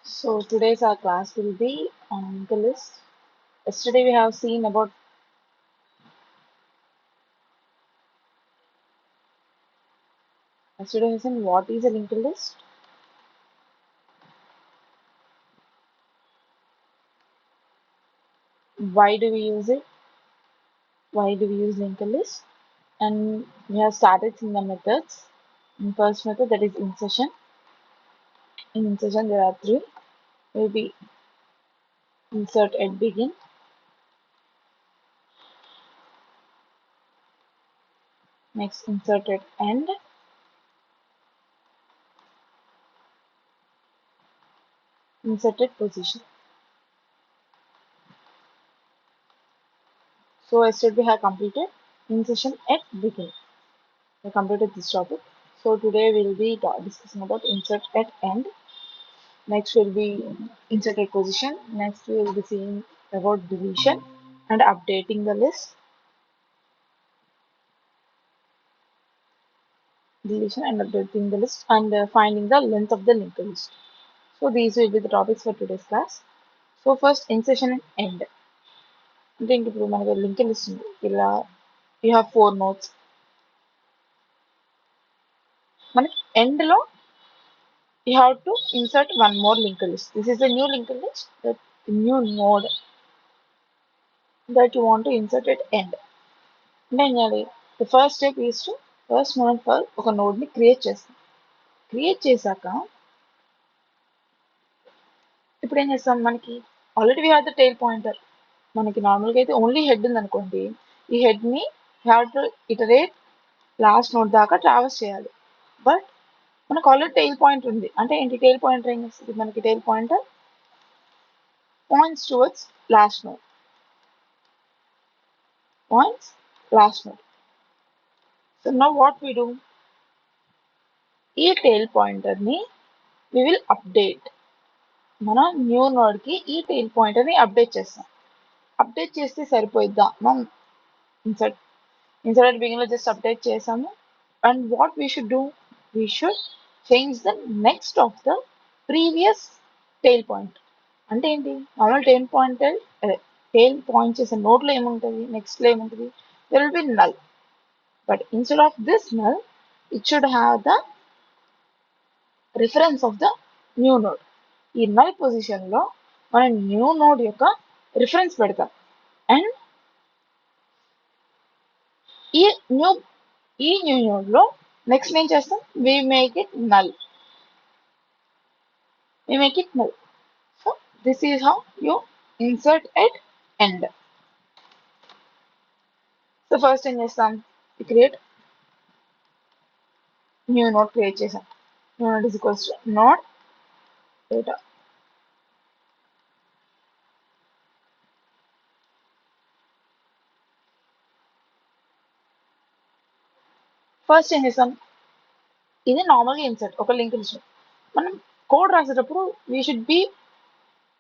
So today's our class will be on linked list. Yesterday we have seen about what is a linked list, why do we use it, why do we use linked list, and we have started in the methods. In first method, that is insertion. In insertion there are three. Will be insert at begin, next insert at end, insert at position. So yesterday we have completed insertion at begin. We completed this topic. So today we will be discussing about insert at end. Next will be insert a position. Next we will be seeing about deletion and updating the list. Deletion and updating the list and finding the length of the linked list. So these will be the topics for today's class. So first insertion and end. అంటే ఇంక ఇప్పుడు మనకి link list ఉంది ఇలా you have 4 notes మనకి end లో you have to insert one more link list this is the new link list that new node that you want to insert at end అంటే ఏం చేయాలి the first step is to first మనం ఒక node ని create చేస్తాం create చేశాక ఇప్పుడు ఏం చేస్తాం మనకి already we have the tile pointer మనకి నార్మల్గా అయితే ఓన్లీ హెడ్ ఉంది అనుకోండి ఈ హెడ్ ని have to iterate last node దాకా ట్రావెల్స్ చేయాలి బట్ మనకు ఆల్రెడీ టైల్ పాయింటర్ ఉంది అంటే ఏంటి టైల్ పాయింటర్ ఏం చేస్తుంది మనకి tail pointer points towards last node points last node so now what we do ఈ టైల్ పాయింటర్ ని వి విల్ అప్డేట్ మన న్యూ నోడ్ కి ఈ టైల్ పాయింటర్ ని అప్డేట్ చేస్తాం అప్డేట్ చేస్తే సరిపోయిద్దా మనం ఇన్సర్ట్ బిగిన్ లో జస్ట్ అప్డేట్ చేసాము and what we should do we should change the next of the previous tail point అంటే ఏంటి normal tail pointer tail point చేసే నోట్ లో ఏముంటుంది నెక్స్ట్ లో ఏముంటుంది there will be null but instead of this null it should have the reference of the new node ఈ null position లో మనం న్యూ నోడ్ యొక్క రిఫరెన్స్ పెడతాం అండ్ ఈ న్యూ నోడ్ లో నెక్స్ట్ ఏం చేస్తాం we make it null so this is how you insert at end so first ఏం చేస్తాం క్రియేట్ న్యూ నోడ్ క్రియేట్ చేసాం new node is equals to node data first ఏం చేస్తాం ఇది నార్మల్గా ఇన్సర్ట్ ఒక లింక్ లిస్ట్ మనం కోడ్ రాసేటప్పుడు we should be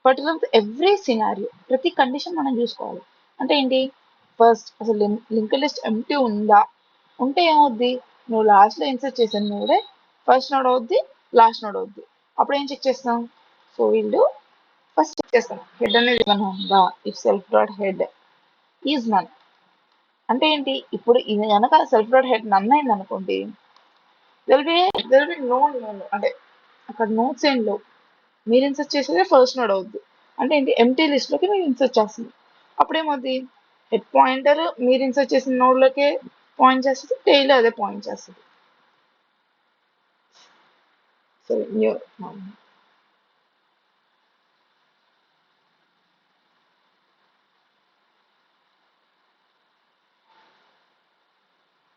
particular with every scenario ప్రతి కండిషన్ మనం చూసుకోవాలి అంటే ఏంటి ఫస్ట్ అసలు లింక్ లిస్ట్ ఎంటీ ఉందా ఉంటే ఏమవుద్ది నువ్వు లాస్ట్ లో ఇన్సర్ట్ చేసాను నోడే ఫస్ట్ నోడ్ అవుద్ది లాస్ట్ నోడ్ అవుద్ది అప్పుడు ఏం చెక్ చేస్తాం సో వీళ్ళు ఫస్ట్ చెక్ చేస్తాం హెడ్ అనేది ఏమైనా ఉందా if self dot head is none అంటే ఏంటి ఇప్పుడు ఇది కనుక సెల్ఫ్ డాట్ హెడ్ నన్ అయింది అనుకోండి దెల్ బి నో అంటే అక్కడ నోట్స్ ఏం లేవు మీరు ఇన్సర్ట్ చేసేదే ఫస్ట్ నోడ్ అవుద్ది అంటే ఏంటి ఎంటీ లిస్ట్ లోకి మీరు ఇన్సర్ట్ చేస్తుంది అప్పుడేమవుద్ది హెడ్ పాయింటర్ మీరు ఇన్సర్ట్ చేసిన నోడ్ లోకే పాయింట్ చేస్తుంది టైల్ అదే పాయింట్ చేస్తుంది సో న్యూ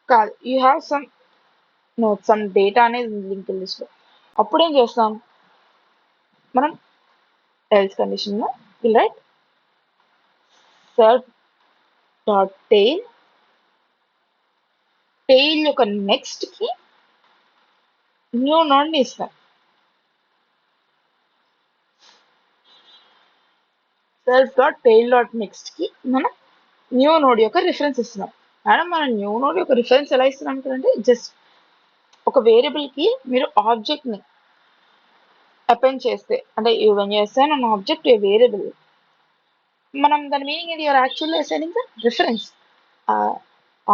కాదు you have some node some data అనేది లింక్ లిస్ట్ లో అప్పుడు ఏం చేస్తాం మనం ఎల్స్ కండిషన్ లో రైట్ సెల్ఫ్ డాట్ టైల్ యొక్క నెక్స్ట్ కి న్యూ నోడ్ ని ఇస్తాం self dot tail dot next కి మనం న్యూ నోడ్ యొక్క రిఫరెన్స్ ఇస్తున్నాం మేడం మనం న్యూ నోడ్ యొక్క రిఫరెన్స్ ఎలా ఇస్తున్నాం అంటే జస్ట్ ఒక వేరియబుల్ కి మీరు ఆబ్జెక్ట్ ని అపెండ్ చేస్తే అంటే when you assign an object to a variable, మనం దాని మీనింగ్ ఏంటి, you're actually assigning the reference. ఆ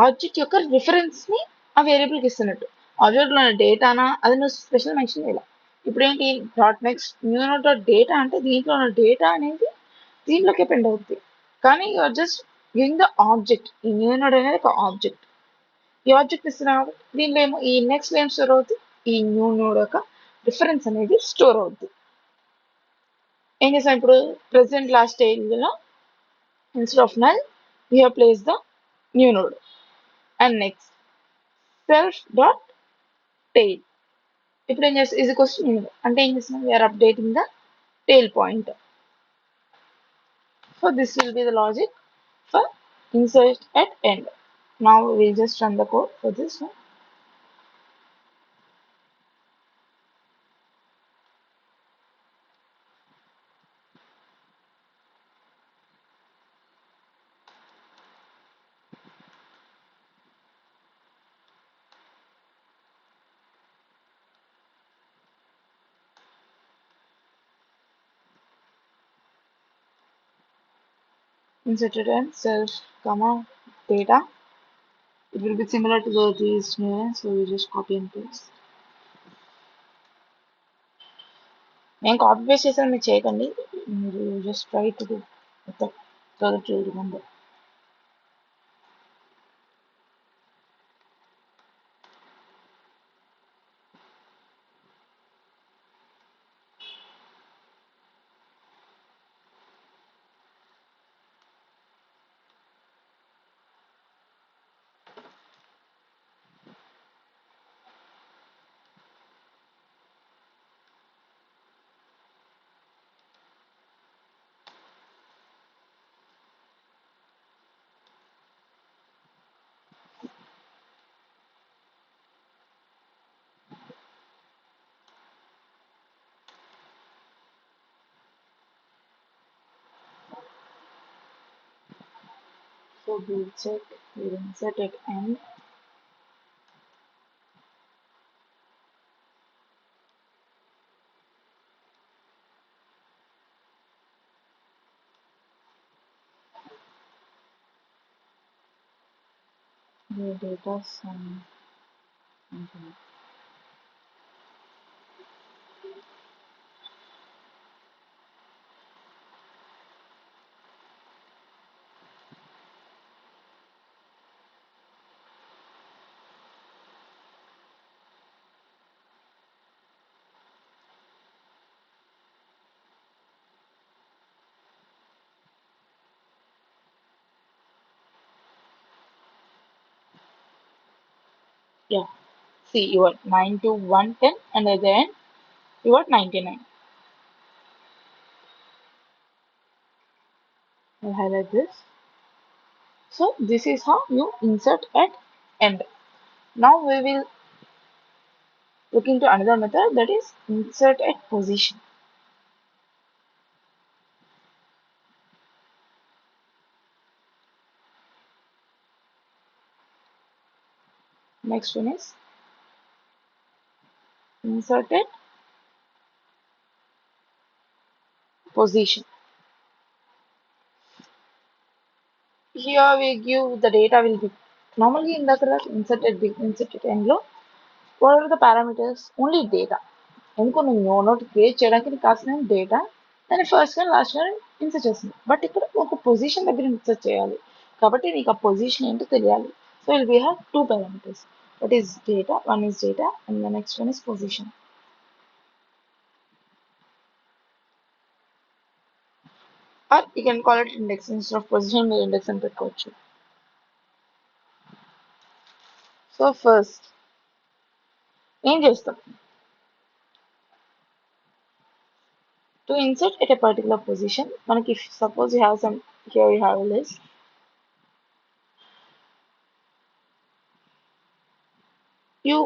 ఆబ్జెక్ట్ యొక్క రిఫరెన్స్ ని ఆ వేరియబుల్ కి ఇస్తున్నట్టు. ఆబ్జెక్ట్ లో డేటానా అది నువ్వు స్పెషల్ మెన్షన్ చేయాలి. ఇప్పుడు ఏంటి dot next new node dot data అంటే దీంట్లో ఉన్న డేటా అనేది దీంట్లోకి అపెండ్ అవుతుంది. కానీ you're just giving the object. ఈ న్యూ నోడ్ అనేది ఒక ఆబ్జెక్ట్. ఈ ఆబ్జెక్ట్ ఇస్తున్నా కాబట్టి దీంట్లో ఏమో ఈ నెక్స్ట్ ఏం స్టోర్ అవుతుంది, ఈ న్యూ నోడ్ యొక్క రిఫరెన్స్ అనేది స్టోర్ అవుతుంది. ఏం చేసాం ఇప్పుడు ప్రెసెంట్ లాస్ట్ స్టేజ్లో instead of null we have placed the new node. And next self dot tail, ఇప్పుడు ఏం చేస్తాం is equals to new node అంటే ఏం చేస్తున్నాం, we are updating the tail pointer. So this will be the logic for insert at end. Now we will just run the code for this one. Inserted and self comma data, it will be similar to the these new, so we just copy and paste. నేను copy paste చేసాను, మీరు చేయకండి, మీరు just try to do so that you remember. So we'll check, we'll insert at end. The data some something. Yeah, see you got 9 to 110 and at the end you got 99. I'll highlight this. So this is how you insert at end. Now we will look into another method, that is insert at position. Next one is insert at position. Here we give the data will be normally in the insert at end low. What are the parameters? Only data. ఎందుకు నువ్వు no note create చేయడానికి నీకు కావాల్సిన data దాన్ని first one last one insert చేస్తుంది. But ఇక్కడ ఒక position దగ్గర ఇన్సర్ట్ చేయాలి కాబట్టి నీకు ఆ పొజిషన్ ఏంటో తెలియాలి. So will we have two parameters, that is data, one is data and the next one is position. Or you can call it index, instead of position మీరు ఇండెక్స్ అని పెట్టుకోవచ్చు. సో ఫస్ట్ ఏం చేస్తాం, to insert at a particular position, మనకి if suppose you have some, here you have a list, you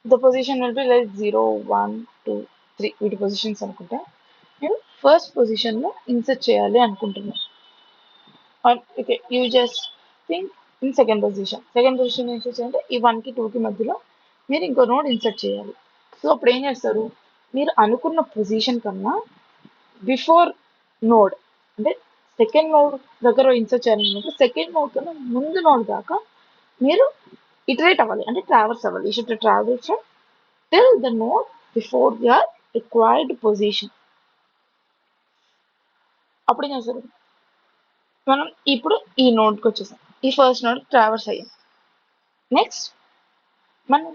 the position will be like 0 1 2 3 వీటి positions అనుకుంటా. నేను first position లో ఇన్సర్ట్ చేయాలి అనుకుంటున్నా. Okay you just think in second position insert చేయాలంటే ఈ 1 కి 2 కి మధ్యలో మీరు ఇంకో నోడ్ ఇన్సర్ట్ చేయాలి. సో అప్పుడు ఏం చేస్తారు, మీరు అనుకున్న పొజిషన్ కన్నా బిఫోర్ నోడ్, అంటే సెకండ్ నోడ్ దగ్గర ఇన్సర్ట్ చేయాలనుకుంటే సెకండ్ నోడ్ కన్నా ముందు నోడ్ దాకా మీరు ఇటరేట్ అవ్వాలి, అంటే ట్రావర్స్ అవ్వాలి. You should travel from till the node before your required position. అప్పుడు ఏం చేస్తారు, మనం ఇప్పుడు ఈ నోడ్కి వచ్చేసాం, ఈ ఫస్ట్ నోడ్ ట్రావర్స్ అయ్యాం. నెక్స్ట్ మనం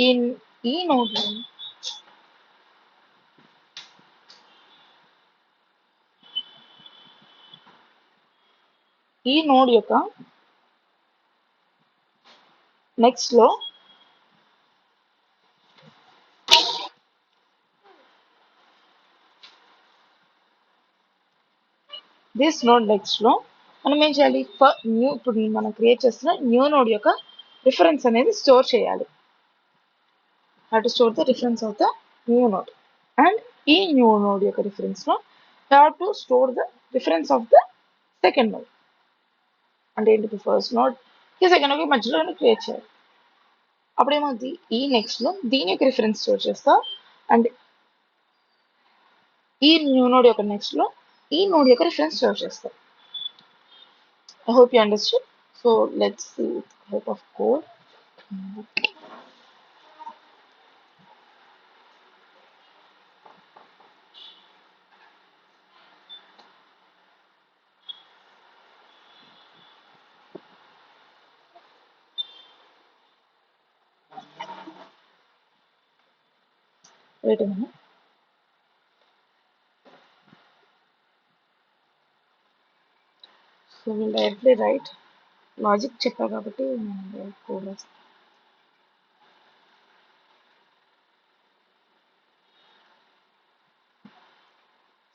ఈ ఈ నోడ్ ఈ నోడ్ యొక్క నెక్స్ట్ లో దిస్ నోడ్ నెక్స్ట్ లో మనం ఏం చేయాలి, న్యూ, ఇప్పుడు మనం క్రియేట్ చేస్తున్న న్యూ నోడ్ యొక్క రిఫరెన్స్ అనేది స్టోర్ చేయాలి. How to store the reference of the new node. And ఈ న్యూ నోడ్ యొక్క రిఫరెన్స్ లో how to store the reference of the second node. అంటే ఏంటి, ఫస్ట్ నోడ్ కి సెకండ్ నోడ్ కి మధ్యలో క్రియేట్ చేయాలి. అప్పుడు ఏమవుతుంది, ఈ నెక్స్ట్ లో దీని యొక్క రిఫరెన్స్ స్టోర్ చేస్తా, అండ్ ఈ న్యూ నోడ్ యొక్క నెక్స్ట్ లో ఈ నోడ్ యొక్క రిఫరెన్స్ స్టోర్ చేస్తాం. I hope you understood. So let's see with help of code. Wait a minute. So we'll directly write logic చెప్పా కాబట్టి మనం code రాస్తాం.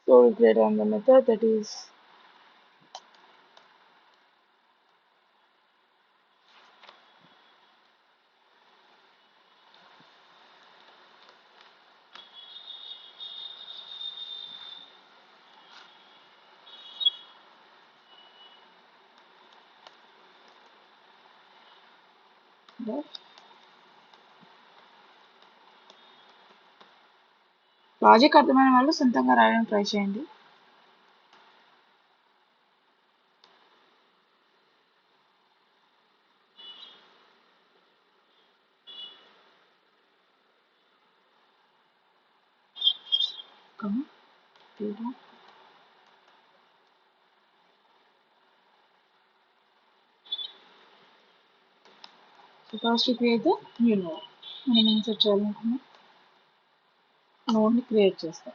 So we'll create another method that is logic అర్థమైన వాళ్ళు సొంతంగా రాయడానికి ట్రై చేయండి. So first we create the new node. మనం ఇన్సర్ట్ చేయాలనుకున్న నోడ్ ని క్రియేట్ చేస్తాం.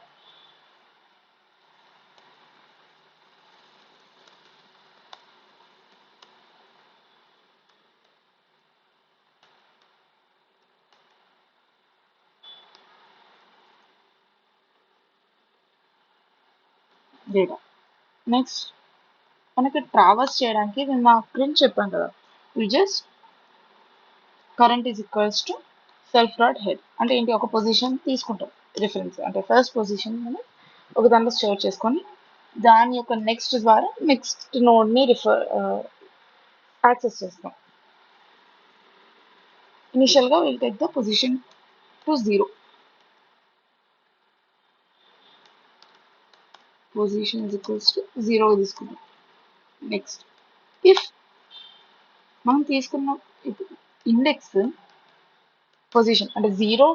డేటా నెక్స్ట్ మనకి ట్రావర్స్ చేయడానికి నేను మా ఫ్రెండ్ చెప్పాను కదా, we just current is equals to self dot head. అంటే ఏంటి, ఒక పొజిషన్ తీసుకుంటాం రిఫరెన్స్, అంటే ఫస్ట్ పొజిషన్ మనం ఒక దాంట్లో స్టోర్ చేసుకొని దాని యొక్క నెక్స్ట్ ద్వారా నెక్స్ట్ నోడ్ ని యాక్సెస్ చేస్తాం. ఇనిషియల్ గా will take the position to 0. Position is equals to 0 తీసుకుంటాం. నెక్స్ట్ ఇఫ్ మనం తీసుకున్న ఇండెక్స్ పొజిషన్ అంటే 0,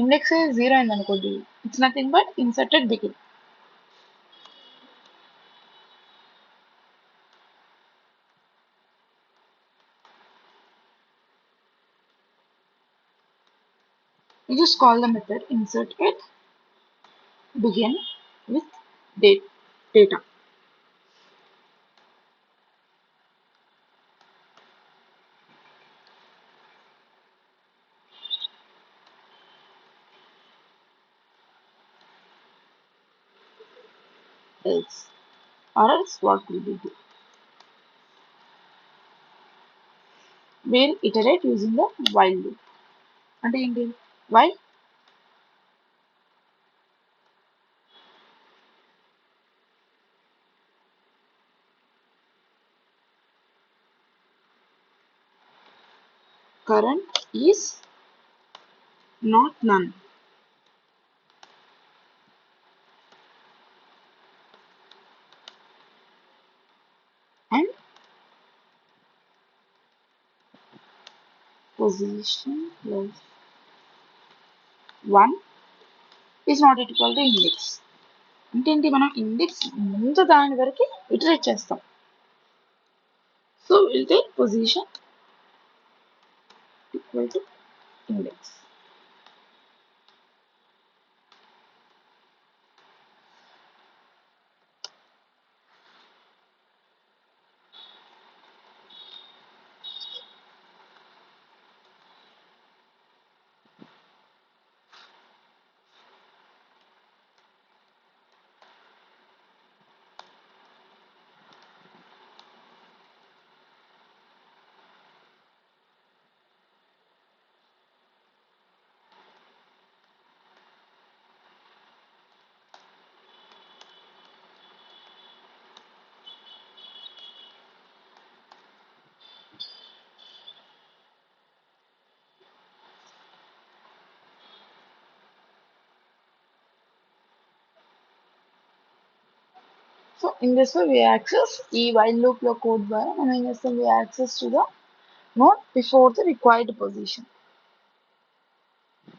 ఇండెక్స్ 0 అయింది అనుకోండి, it's nothing but inserted begin. You just call the method insert it begin with data. Else, or else what will we do? We'll iterate using the while loop. అంటే ఏంటి, while current is not none, position plus 1 is not equal to index. అంటే ఏంటి, మనం index ముందు దాని వరకు iterate చేస్తాం. So will take position equal to index. So in this way we access ఈ while loop లో కోడ్ ద్వారా మనం ఏం చేస్తాం, we access to the node before the required position.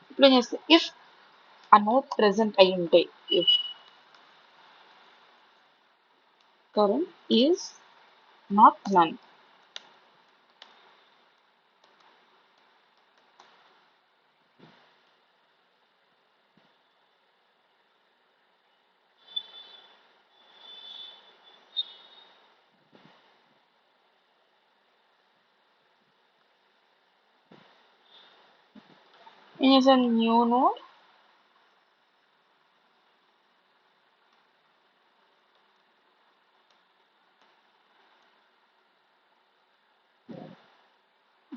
ఇప్పుడు ఏం చేస్తాం, if a node present అయి ఉంటే, if current is not none, it is a new node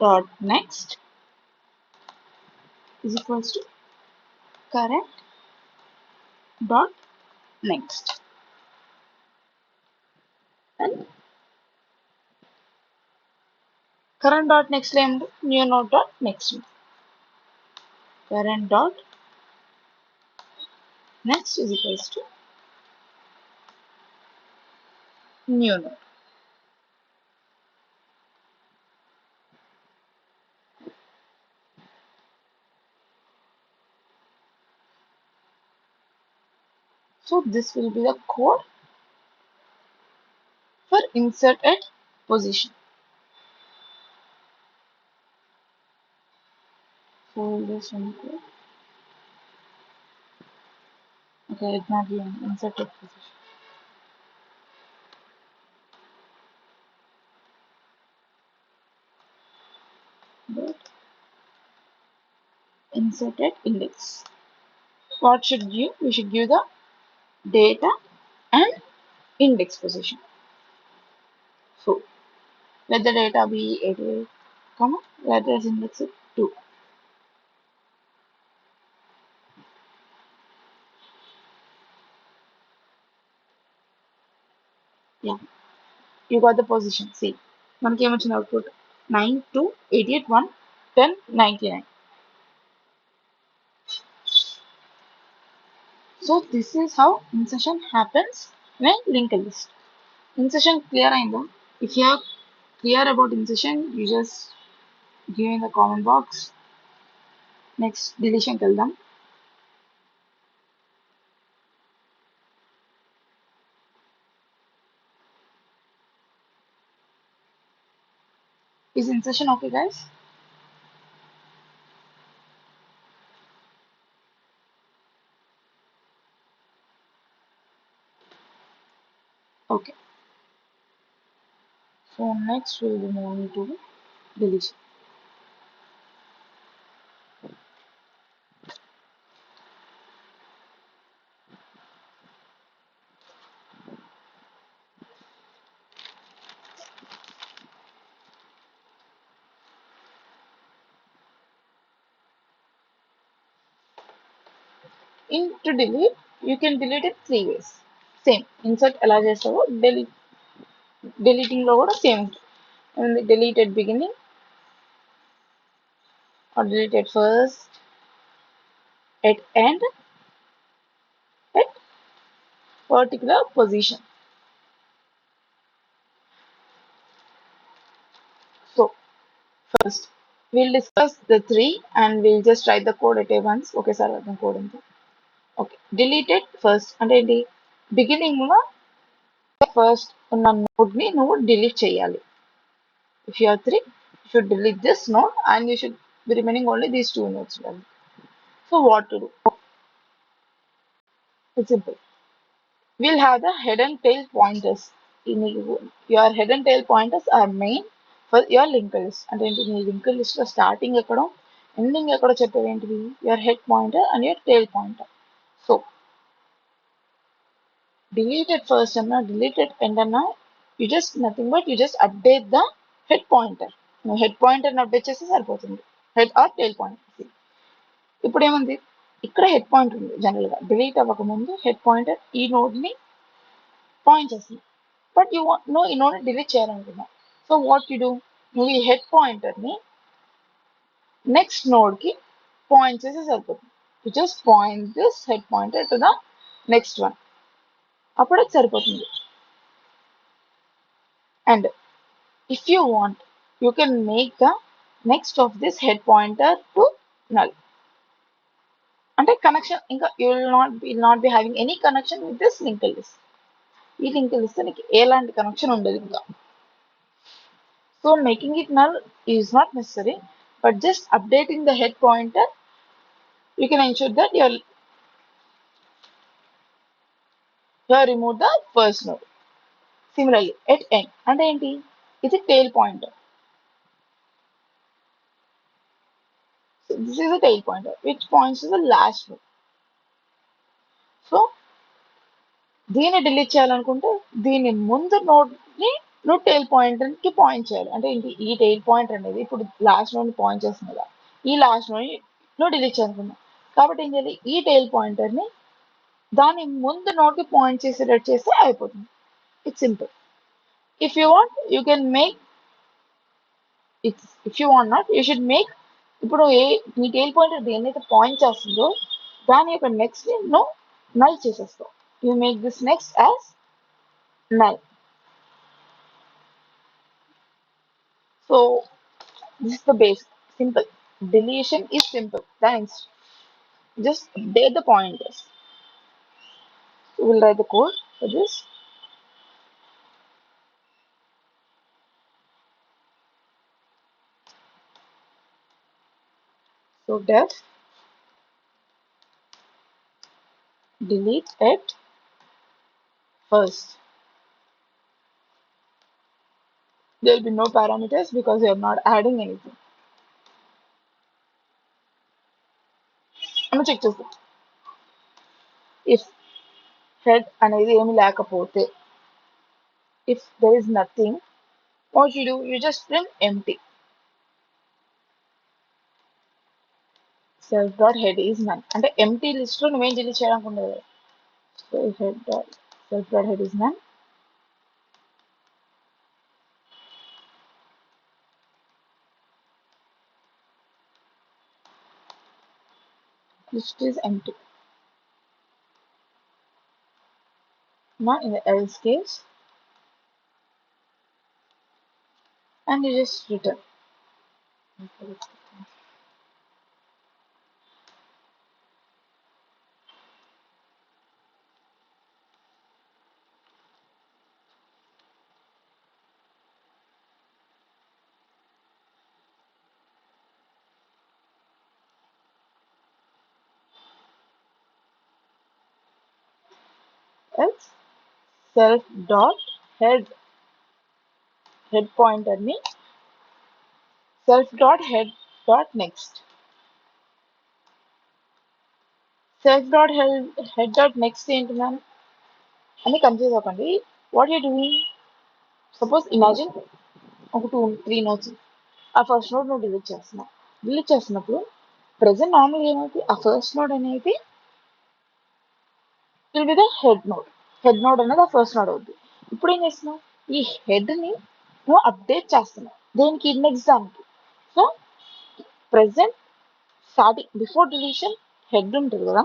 dot next is equals to current dot next, and current dot next లో ఏముంది, new node dot next, current dot next is equals to new node. So this will be the code for insert at position. So this one code. Okay, it's not the insert at position. But insert at index. What should give? We should give the data and index position. So let the data be 88, comma, let us index it 2. Yeah, you got the position. See, మనకి ఏమొచ్చింది output 9, 2, 88, 1, 10, 99. So this is how insertion happens when linked list. Insertion clear అయిందా? If you are clear about insertion, you just give in the comment box. Next deletion కి వెళ్దాం. Is insertion okay, guys? Okay. So next we'll be moving to deletion. To delete, you can delete it 3 ways. Same. Insert ఎలా చేస్తావో deleting లో కూడా same. And delete at beginning or delete at first, at end, at particular position. So first, we'll discuss the three and we'll just write the code at a once. Okay, sir, the code into. Okay, delete it first. అంటే ఏంటి beginning లో first ఉన్న node ని నువ్వు delete చేయాలి. If you are three, you should delete this node and you should be remaining only these two nodes. So what to do? It's simple. We'll have the head and tail pointers. Your head and tail pointers are main for your linked list. అంటే ఏంటి నీ linked list లో starting ఎక్కడో ending ఎక్కడో చెప్పేది ఏంటిది your head pointer and your tail pointer. So delete it first అన్నా delete it end అన్నా you just nothing but you just update the head pointer. నువ్వు హెడ్ పాయింటర్ అప్డేట్ చేస్తే సరిపోతుంది. Head or tail pointer. ఇప్పుడు ఏముంది ఇక్కడ head pointer ఉంది general గా డిలీట్ అవ్వక ముందు హెడ్ పాయింటర్ ఈ నోడ్ ని పాయింట్ చేస్తుంది. బట్ నువ్వు ఈ నోడ్ ని డిలీట్ చేయాలనుకున్నావు. సో వాట్ యు డూ నువ్వు ఈ హెడ్ పాయింటర్ ని నెక్స్ట్ నోడ్ కి పాయింట్ చేస్తే సరిపోతుంది. You just point this head pointer to the next one. అప్పుడు అది సరిపోతుంది. And if you want you can make the next of this head pointer to null. అంటే కనెక్షన్ ఇంకా you will not be having any connection with this linked list. ఈ linked list నీకు ఎలాంటి connection ఉండదు ఇంకా. So making it null is not necessary, but just updating the head pointer, you can ensure that you remove the first node. Similarly, at end, and enti ఇది tail pointer. So this is a tail pointer which points to the last node. So దీన్ని delete చేయాలనుకుంటే దీని ముందు node ని నువ్వు tail pointer కి point చేయాలి. అంటే ఏంటి ఈ టెయిల్ పాయింటర్ అనేది ఇప్పుడు లాస్ట్ నోడ్ ని పాయింట్ చేస్తుంది కదా, ఈ లాస్ట్ నోడ్ నువ్వు డిలీట్ చేయాలనుకున్నావు కాబట్టి ఏం చేయాలి ఈ టెయిల్ పాయింటర్ ని దాని ముందు నోడ్ కి పాయింట్ చేసేటట్టు చేస్తే అయిపోతుంది. It's simple. If you want you can make if you want not you should make ఇప్పుడు నీ టెయిల్ పాయింటర్ దేన్నైతే పాయింట్ చేస్తుందో దాని యొక్క నెక్స్ట్ ని నువ్వు నల్ చేసేస్తావు. You make this next as null. So this is the base. Simple. Deletion is simple. Thanks. Just update the pointers. So we'll write the code for this. So def delete at first. There will be no parameters because we are not adding anything. I'm check this. If head అనేది ఏమి లేకపోతే, if there is nothing, what you do, you just print empty. Self dot head is none. అంటే empty list లో నువ్వేం delete చేయాలనుకుంటుంది. So if head dot self dot head is none. List is empty. Now in the else case, and you just return. Else self dot head pointer ni self dot head dot next. Self dot head dot next ఏంటి ma'am అని confuse అవ్వకండి. What you doing, suppose imagine ఒక 2-3 notes, ఆ first note నువ్వు delete చేస్తున్నావు. Delete చేస్తున్నప్పుడు present నార్మల్గా ఏమవుతుంది ఆ ఫస్ట్ నోట్ అనేది will be the head note. Head note అనేది ఆ ఫస్ట్ నోట్ అవుతుంది. ఇప్పుడు ఏం చేస్తున్నావు ఈ హెడ్ ని నువ్వు అప్డేట్ చేస్తున్నావు దేనికి ఇండెక్స్ దానికి. So present starting before deletion head ఉంటుంది కదా,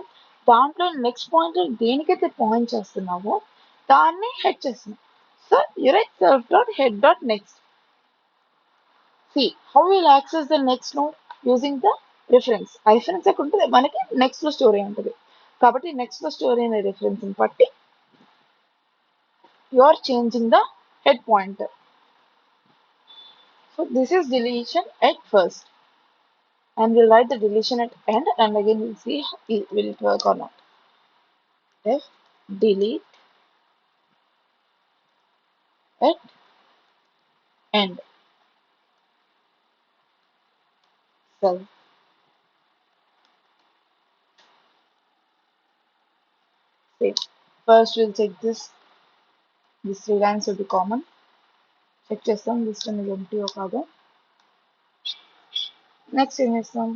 దాంట్లో నెక్స్ట్ పాయింట్ దేనికైతే పాయింట్ చేస్తున్నావో దాన్ని హెడ్ చేస్తున్నావు. So you right self dot head dot next. See, how we'll access the next node using the reference. ఆ రిఫరెన్స్ ఎక్కడ ఉంటుంది మనకి నెక్స్ట్ లో స్టోరీ ఉంటుంది కాబట్టి నెక్స్ట్ లో స్టోరీ అనే రిఫరెన్స్ ని బట్టి you are changing the head pointer. So this is deletion at first, and we'll write the deletion at end, and again we'll see will it work or not. If delete at end, so say first we'll check this three lines will be common. Check చేస్తాం this one is empty or కాదు. Next ఏం చేస్తాం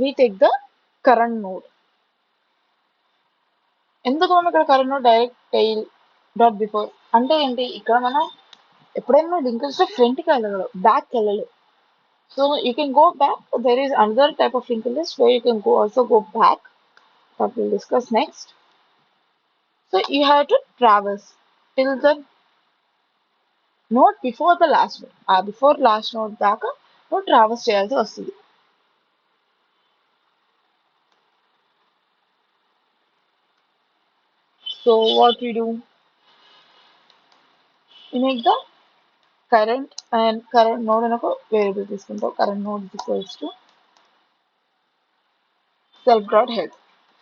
we take the current node. ఎందుకు మనం ఇక్కడ current node direct tail dot before అంటే ఏంటి ఇక్కడ మనం ఎప్పుడైనా లింకర్స్ లో ఫ్రంట్ కి వెళ్ళగలవు బ్యాక్ వెళ్ళలేవు. So you can go back. There is another type of linked list where you can also go back. That we'll discuss next. So you have to traverse till the node before the last node. Before last node దాకా నువ్వు traverse చేయాల్సి వస్తుంది. So what we do? You make the current node అని ఒక variable తీసుకుంటావు. Current node is equals to self dot head.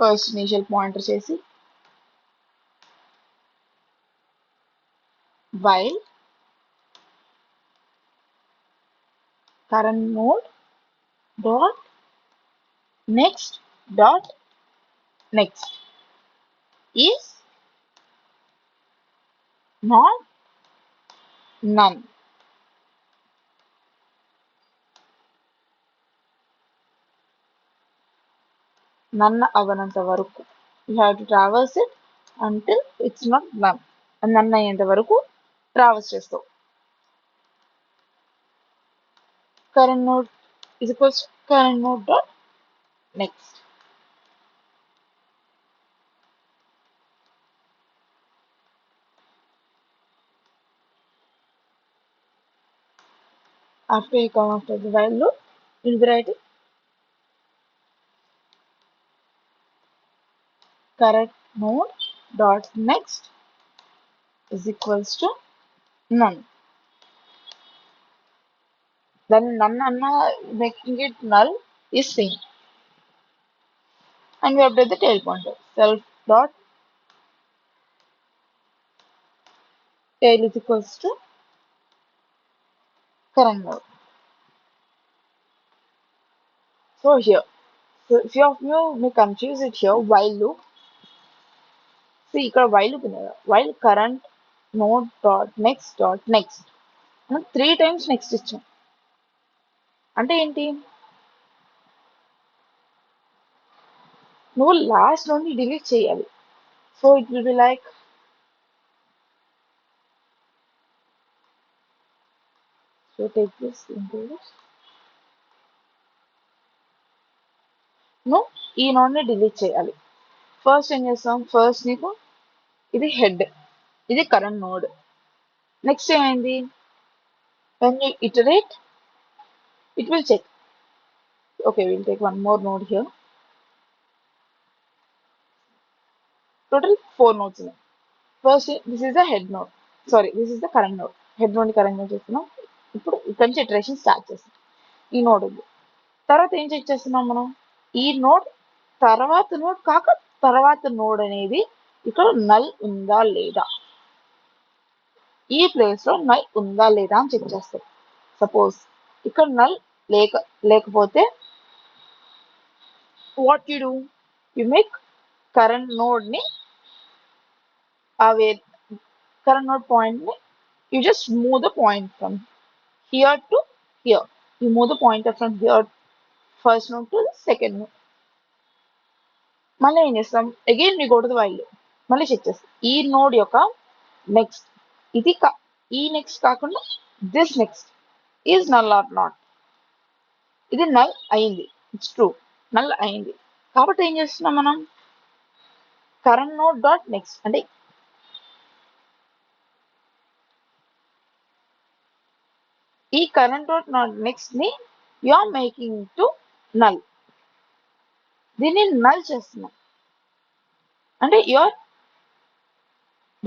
First initial pointer చేసి while current node dot next dot next is not none. None అవ్వనంత వరకు you have to traverse it until it's not none. none అయ్యేంత వరకు traverse చేస్తావు. current node is equals to current node dot next. After you come after the while loop, you'll be writing current node dot next is equals to none. Then none anna making it null is same. And we update the tail pointer. Self dot tail is equals to current node. So here, so if you of you may confuse it here, while loop. See, ఇక్కడ while loop ఉంది కదా while current node dot next మనం 3 times next ఇచ్చాం అంటే ఏంటి నువ్వు last నుండి delete చేయాలి. So it will be like so take this into this నువ్వు ఈ నోడ్ ని డిలీట్ చేయాలి. ఫస్ట్ ఏం చేస్తాం ఫస్ట్ నీకు ఇది హెడ్ ఇది కరెంట్ నోడ్. నెక్స్ట్ ఏమైంది when you iterate it will check. Okay, we'll take one more node here. Total 4 nodes ఉన్నాయి. First this is the head node, sorry this is the current node. Head node current node చేస్తున్నాం. ఇప్పుడు ఇక్కడ నుంచి iteration start చేస్తాం. ఈ node ఉంది తర్వాత ఏం చెక్ చేస్తున్నాం మనం ఈ నోడ్ తర్వాత నోడ్ కాక తర్వాత నోడ్ అనేది ఇక్కడ నల్ ఉందా లేదా ఈ ప్లేస్ లో నల్ ఉందా లేదా అని చెక్ చేస్తాం. సపోజ్ ఇక్కడ నల్ లేకపోతే what you do you make current node ని current node point ని you just move the point from here to here. You move the pointer from here first node to the second node. మళ్ళీ ఏం చేస్తాం again we go to the while loop. మళ్ళీ check చేస్తాం ఈ node యొక్క next ఇది ఈ next కాకుండా this next is null or not. ఇది నల్ అయింది ఇట్స్ ట్రూ నల్ అయింది కాబట్టి ఏం చేస్తున్నాం మనం కరెంట్ నోడ్ డాట్ నెక్స్ట్ అంటే ఈ కరెంట్ నోడ్ డాట్ నెక్స్ట్ ని you are making to null. దీన్ని నల్ చేస్తున్నాం అంటే you are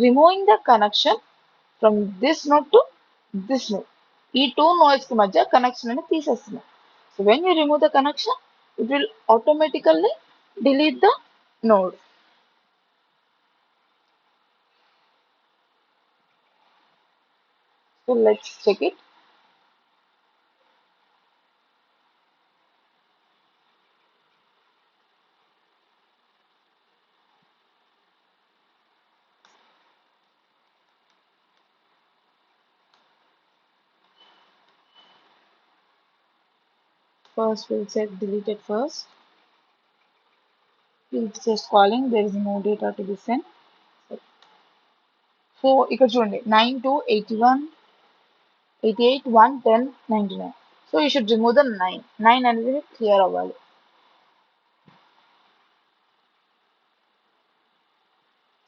removing the connection from this node to this node. ఈ టూ నోడ్స్ కి మధ్య కనెక్షన్ అనేది తీసేస్తున్నాం. So when you remove the connection it will automatically delete the node. So let's check it. First we'll check deleted first. We'll just calling there is no data to be sent. So ఇక్కడ చూడండి 9 to 81 88 1 10 99. So you should remove the 9. 9 అనేది clear అవ్వాలి.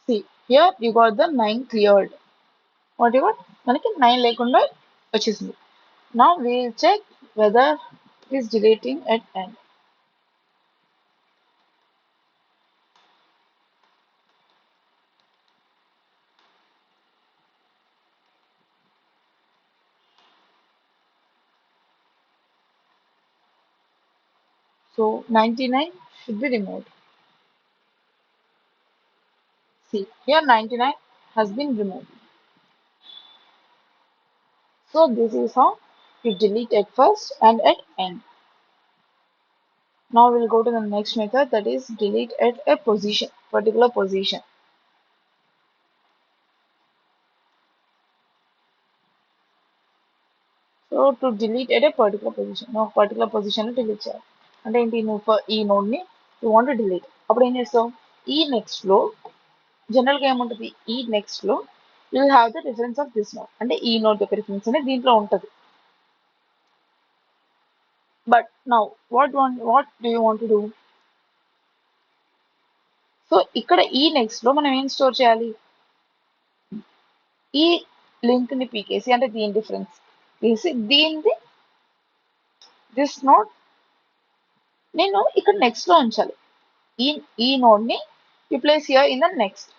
See here you got the 9 cleared. What you got? మనకి 9 లేకుండా వచ్చేసింది. Now we'll check whether it is deleting at end. So 99 should be removed. See, here 99 has been removed. So this is how you delete at first and at end. Now we'll go to the next method, that is delete at a position, particular position. So to delete at a particular position, now particular position లో delete చేయాలి. అంటే ఏంటి, నువ్వు ఈ node ని you want to delete. అప్పుడు ఏం చేస్తావు, ఈ నెక్స్ట్ లో జనరల్ గా ఏముంటది, ఈ నెక్స్ట్ లో you will have the reference of this node. అంటే ఈ నోడ్ యొక్క రిఫరెన్స్ అనేది దీంట్లో ఉంటది. But now what do you want to do? So ఇక్కడ ఈ నెక్స్ట్ లో మనం ఏం స్టోర్ చేయాలి, ఈ లింక్ ని పీకేసి అంటే దీని డిఫరెన్స్ తీసి దీనిది దిస్ నోడ్ నేను ఇక్కడ నెక్స్ట్ లో ఉంచాలి. ఈ నోడ్ ని you place here in the next.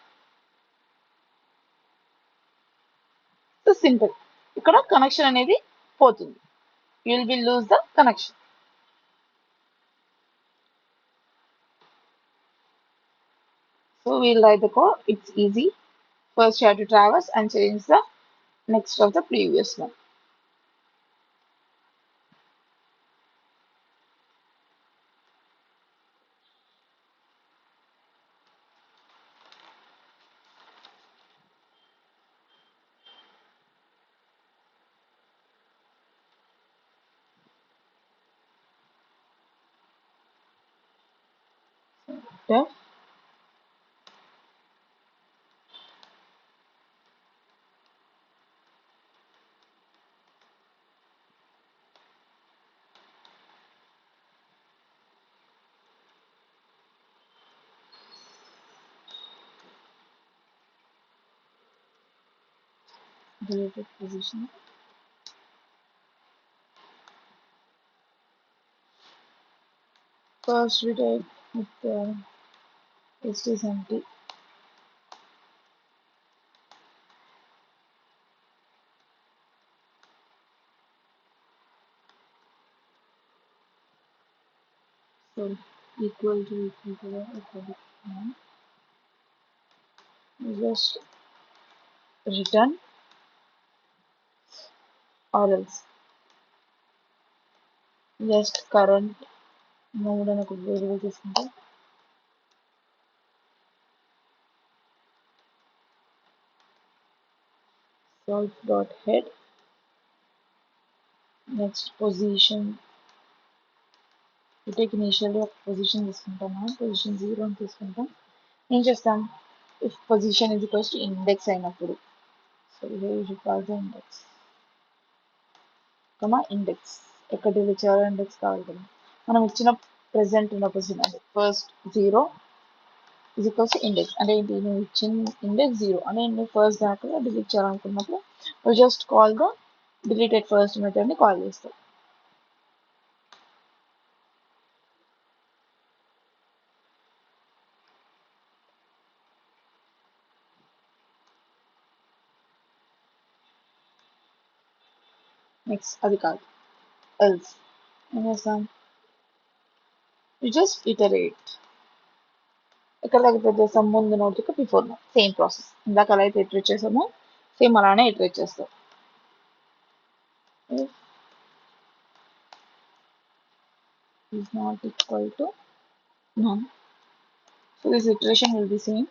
So simple, ఇక్కడ కనెక్షన్ అనేది పోతుంది. You will be loose the connection. So we'll write the code, it's easy. First you have to traverse and change the next of the previous one. Okay. Deleted position. First we take with the list is empty. So equal to the just return or else just current node అని ఒక variable తీసుకుంటే self dot head next position we take initially ఒక position తీసుకుంటాము, position 0 అని తీసుకుంటాం. ఏం చేస్తాం, if position is equals to index అయినప్పుడు, so here you should pass the index index ఎక్కడ డిలీట్ చేయాలో ఇండెక్స్ కావాలి కదా. మనం ఇచ్చిన ప్రెసెంట్ ఉన్న పొజిషన్ అది first 0 is equals to index. అంటే ఏంటి, నువ్వు ఇచ్చిన ఇండెక్స్ 0 అంటే నువ్వు ఫస్ట్ దాకా డిలీట్ చేయాలనుకున్నప్పుడు నువ్వు just call the deleted first method ని కాల్ చేస్తావు. నెక్స్ట్ అది కాదు, ఎల్స్ ఏం చేస్తాం, యూ జస్ట్ ఇటరేట్. ఎక్కడ దాకా ఇటరేట్ చేస్తాం, ముందు నోట్ కి బిఫోర్ నోట్, సేమ్ ప్రాసెస్. ఇందాక ఎలా అయితే ఇటరేట్ చేసామో సేమ్ అలానే ఇటరేట్ చేస్తాం. Is not equal to none. So this iteration will be same.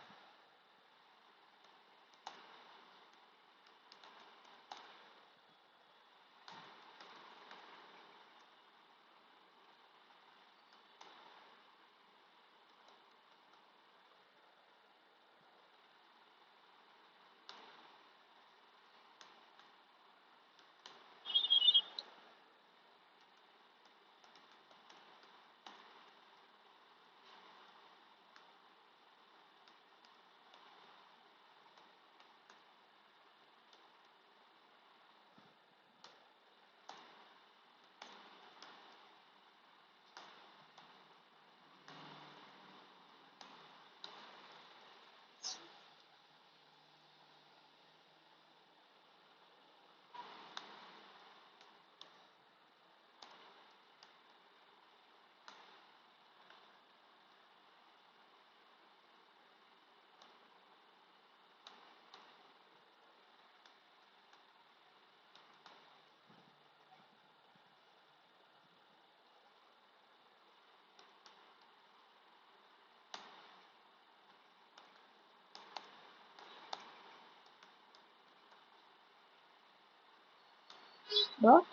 Dot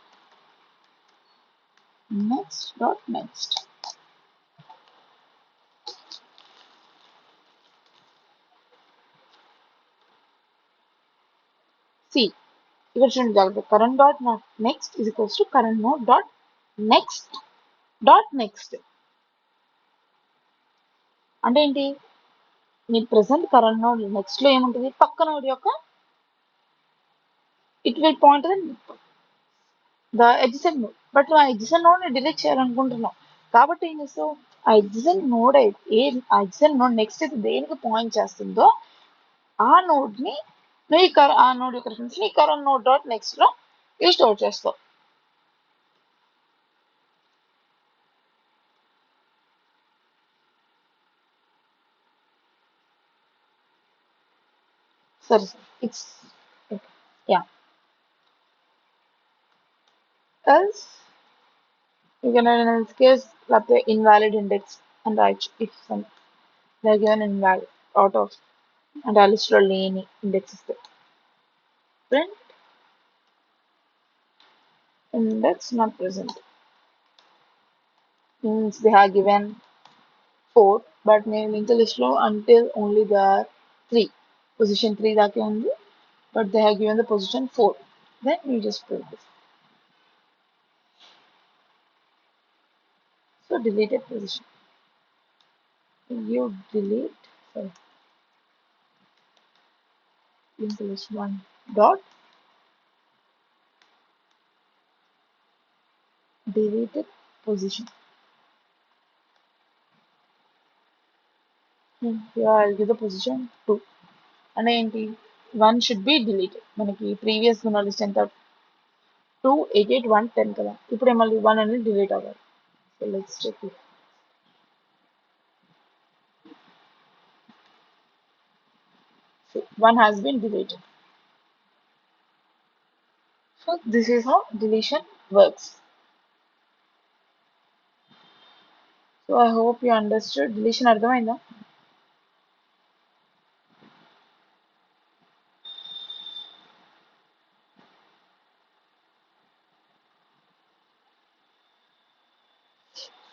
next dot next. See, ఇక్కడ చూడండి జాగ్రత్త, current dot next is equals to current node dot next. అంటే ఏంటి, నీ ప్రెసెంట్ కరెంట్ నోడ్ నెక్స్ట్ లో ఏముంటుంది, పక్క నోడ్ యొక్క it will point the adjacent node. But ఆ ఎడ్జసెంట్ నోడ్ ని డిలీట్ చేయాలనుకుంటున్నావు కాబట్టి ఏం చేస్తావు, ఆ ఎడ్జసెంట్ నోడ్ ఆ ఎడ్జసెంట్ నోడ్ నెక్స్ట్ అయితే దేనికి పాయింట్ చేస్తుందో ఆ నోడ్ ని నువ్వు ఆ నోడ్ యొక్క రిఫరెన్స్ ని కరెంట్ నోడ్ డాట్ నెక్స్ట్ లో స్టోర్ చేస్తావు. సరే sir, it's yeah. Else you can in this case లేకపోతే invalid index and write if some they are given invalid out of and ఆ లిస్ట్ లో లేని ఇండెక్స్ ఇస్తే print index not present means they have given 4 but నేను link list లో until only the 3 position 3 దాకే ఉంది but they have given the position 4, then you just print this. So deleted position, you delete, sorry, link list 1 dot deleted position. Here I'll give the position 2 అంటే ఏంటి, 1 should be deleted. మనకి previous ఉన్న list ఎంత 2 8 8 1 10 కదా, ఇప్పుడు మళ్ళీ 1 అనేది delete అవ్వాలి. So let's check it. So 1 has been deleted. So this is how deletion works. So I hope you understood. Deletion అర్థమైందా?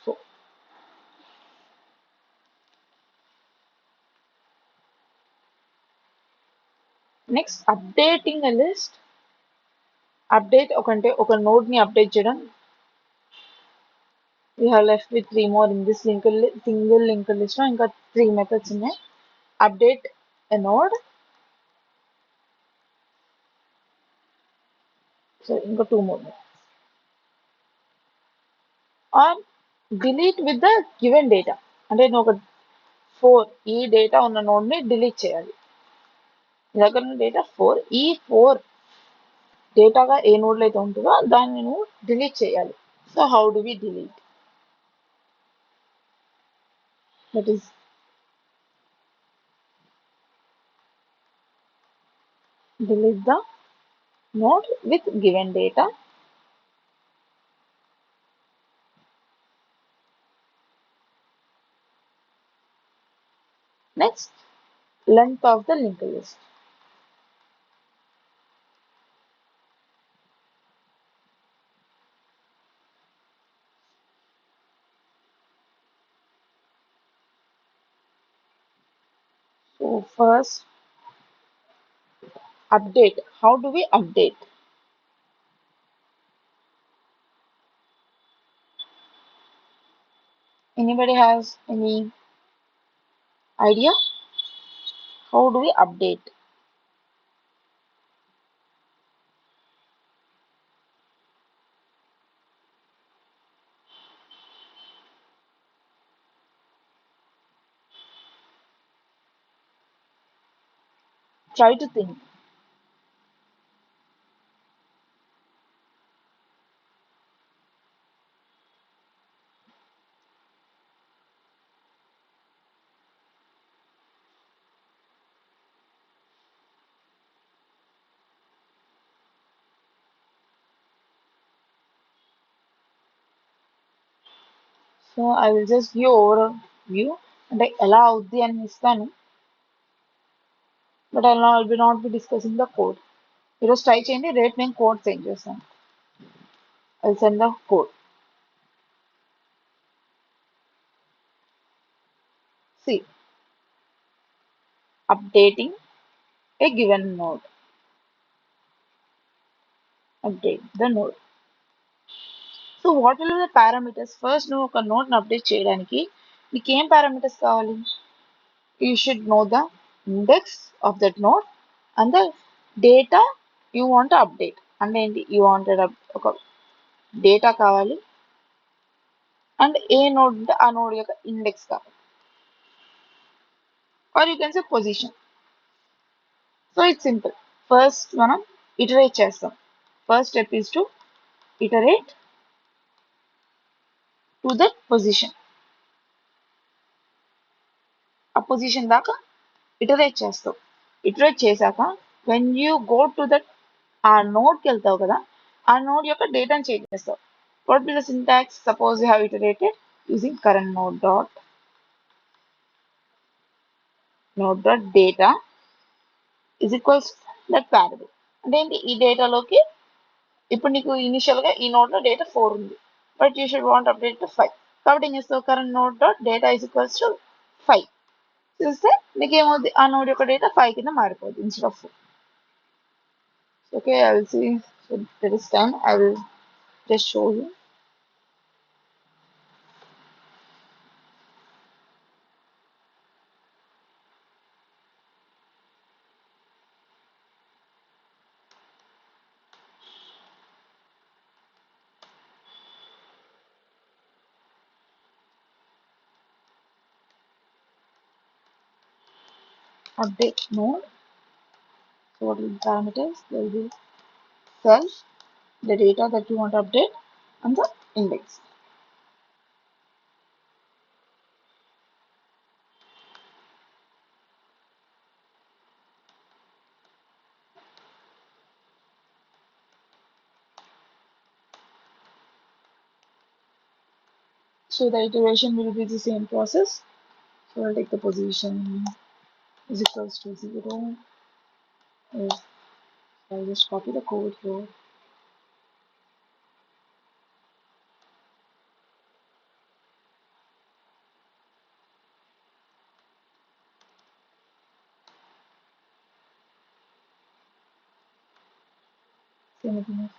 So next, updating a list. Update అంటే ఒక నోడ్ ని అప్డేట్ చేయడం. We have left with three more in this single linked list లో ఇంకా three methods ఉన్నాయి. Update a node, so ఇంకా two more, or delete with the given data. అంటే నువ్వు ఒక ఫోర్ ఈ డేటా ఉన్న నోడ్ ని డిలీట్ చేయాలి. నీ దగ్గర ఉన్న డేటా ఫోర్, ఈ ఫోర్ డేటాగా ఏ నోడ్ లో అయితే ఉంటుందో దాన్ని నువ్వు డిలీట్ చేయాలి. So how do we delete? That is delete the node with given data. Next, length of the linked list. So first, update. How do we update? Anybody has any idea? How do we update? Try to think. So I will just give overview అంటే ఎలా అవుద్ది అని ఇస్తాను, but I will not be discussing the code. ఈరోజు try చేయండి, రేపు నేను code send చేస్తాను. I will send the code. See, updating a given node. Update the node. So what will the parameters? First నువ్వు ఒక నోట్ని అప్డేట్ చేయడానికి నీకు ఏం పారామీటర్స్ కావాలి? You should know the index of that node and the data you want update. అంటే ఏంటి? You wanted ఒక డేటా కావాలి అండ్ ఏ నోడ్ ఉంటే ఆ నోడ్ యొక్క ఇండెక్స్ కావాలి, or you can say position. So it's simple. First మనం ఇటరేట్ చేస్తాం. First step is to iterate to that position. ఆ పొజిషన్ దాకా ఇటరేట్ చేస్తావు. ఇటరేట్ చేశాక when you go to that ఆ నోడ్కి వెళ్తావు కదా, ఆ నోడ్ యొక్క డేటాని చేంజ్ చేస్తావు. What be the syntax? Suppose you have iterated using current node dot data is equals that variable. అంటే ఏంటి? ఈ డేటాలోకి ఇప్పుడు నీకు ఇనిషియల్ గా ఈ నోడ్ లో డేటా 4 ఉంది, but you should want update to 5. కాబట్టి ఏం చేస్తావు? Current node dot data is equals to 5 చూస్తే నీకు ఏమవుతుంది? ఆ నోడ్ యొక్క డేటా 5 కింద మారిపోతుంది instead of 4. Okay, I will see. So there is time. I will just show you. Update node. So what will be parameters? There will be self, the data that you want to update, and the index. So the iteration will be the same process. So I'll take the position is equals to 0. If I'll just copy the code here. Same thing.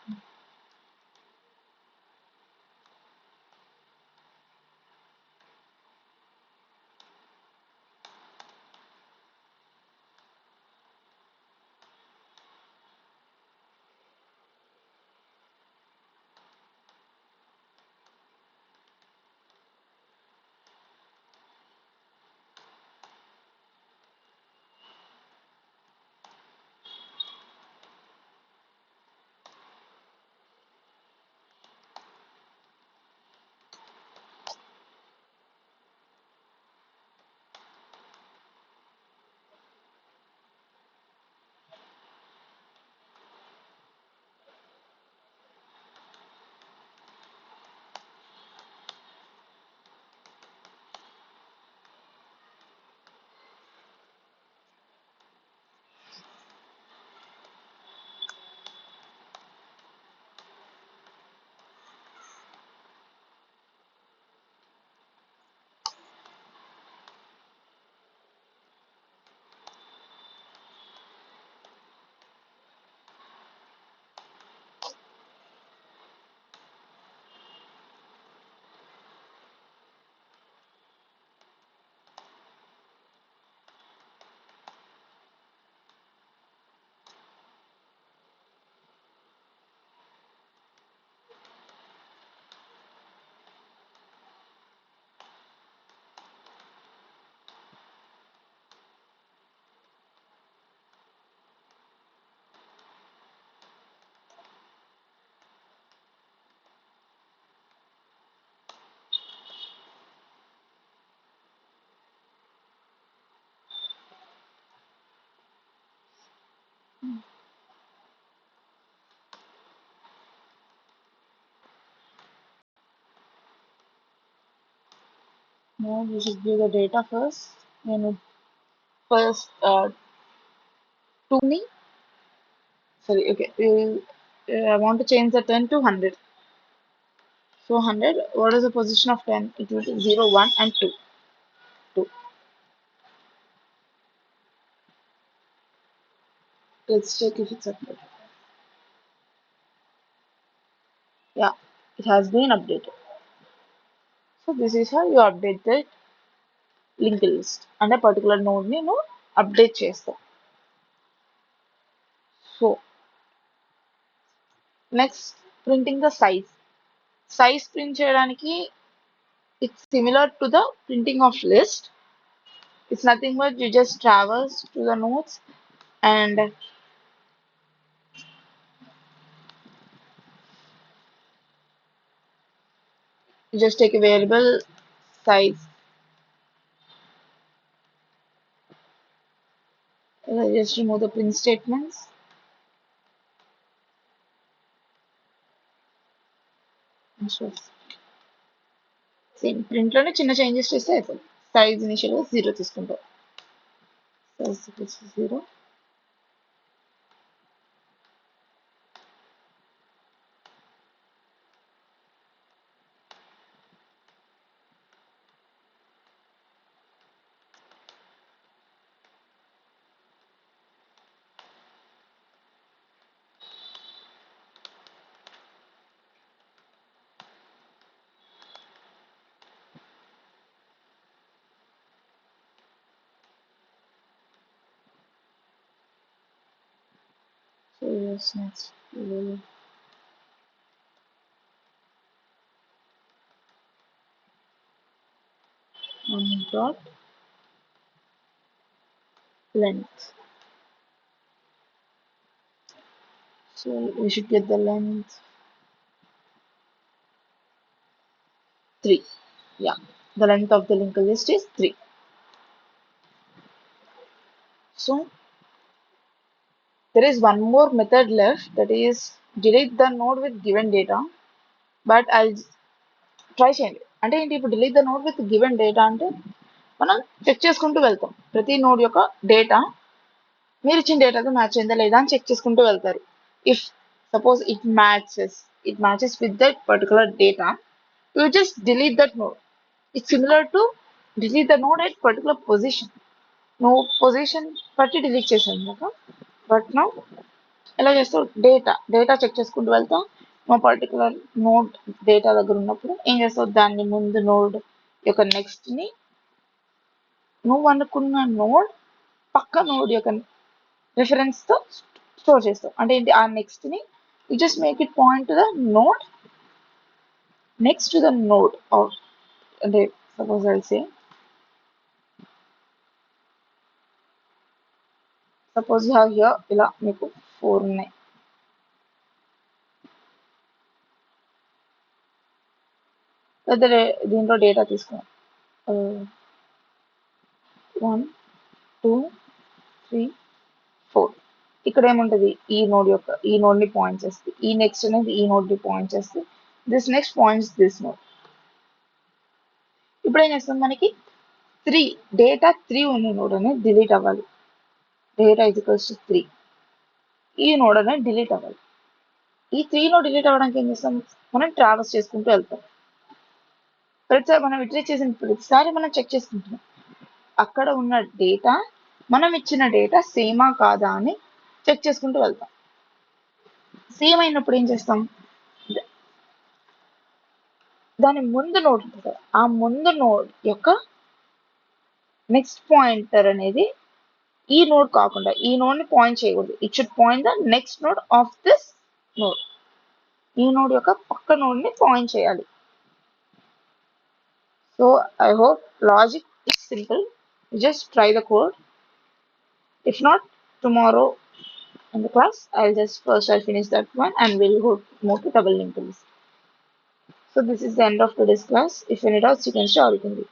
Now we should give the data first. And first to me, sorry, okay, I want to change the 10 to 100. So 100, what is the position of 10? It will be 0, 1 and 2. 2. Let's check if it's updated. Yeah, it has been updated. So this is how you update the linked list and a particular node ni update చేస్తాం. So next, printing the size. Size print చేయడానికి it's similar to the printing of list. It's nothing but you just traverse to the nodes and you just take a variable size. Just remove the print statements. Same print లోనే చిన్న changes చేస్తే అయిపోతుంది. Size initial గా 0 తీసుకుంటాం. Size 0. So yes, next we will dot length. So we should get the length 3. Yeah, the length of the linked list is 3. So there is one more method left, that is delete the node with given data. But I'll try చేయండి. అంటే ఏంటి, ఇప్పుడు delete the node with given data అంటే మనం check చేసుకుంటూ వెళ్తాం. ప్రతి node యొక్క డేటా మీరు ఇచ్చిన డేటాతో మ్యాచ్ అయిందా లేదా అని చెక్ చేసుకుంటూ వెళ్తారు. If suppose it matches with that particular data, you just delete that node. It's similar to delete the node at particular position. నువ్వు పొజిషన్ బట్టి డిలీట్ చేసాను కదా, బట్ నా ఎలా చేస్తావు, డేటా చెక్ చేసుకుంటూ వెళ్తాం. మా పర్టికులర్ నోడ్ డేటా దగ్గర ఉన్నప్పుడు ఏం చేస్తావు, దాన్ని ముందు నోడ్ యొక్క నెక్స్ట్ ని నువ్వు అనుకున్న నోడ్ పక్క నోడ్ యొక్క రిఫరెన్స్ తో స్టోర్ చేస్తావు. అంటే ఏంటి, ఆ నెక్స్ట్ ని you just make it point to the node next to the node. అంటే సపోజ్ అయితే సపోజ్ హియర్ ఇలా మీకు 4 ఉన్నాయి. లేదా దీంట్లో డేటా తీసుకున్నాం 1 2 3 4. ఇక్కడ ఏముంటది, ఈ నోడ్ ని పాయింట్ చేస్తుంది, ఈ నెక్స్ట్ అనేది ఈ నోడ్ ని పాయింట్ చేస్తుంది, this next points this node. ఇప్పుడు ఏం చేస్తాం, మనకి డేటా 3 ఉన్న నోడ్ అనేది డిలీట్ అవ్వాలి. డేటా ఇజ్ ఈక్వల్స్ టు 3, ఈ నోడ్ అనేది డిలీట్ అవ్వాలి. ఈ 3 నోడ్ డిలీట్ అవ్వడానికి ఏం చేస్తాం, మనం ట్రావెల్స్ చేసుకుంటూ వెళ్తాం. ప్రతిసారి మనం ఇటరేట్ చేసిన ప్రతిసారి మనం చెక్ చేసుకుంటున్నాం అక్కడ ఉన్న డేటా మనం ఇచ్చిన డేటా సేమా కాదా అని చెక్ చేసుకుంటూ వెళ్తాం. సేమ్ అయినప్పుడు ఏం చేస్తాం, దాని ముందు నోడ్ ఉంటుంది కదా, ఆ ముందు నోడ్ యొక్క నెక్స్ట్ పాయింటర్ అనేది ఈ నోడ్ కాకుండా ఈ నోడ్ ని పాయింట్ చేయకూడదు. It should point the next node of this node. ఈ నోడ్ యొక్క పక్క నోడ్ ని పాయింట్ చేయాలి. So I hope logic is simple. Just try the code. If not, tomorrow in the class, I'll finish that one and we'll move to double linked list. So this is the end of today's class. If any doubts, you can share with me.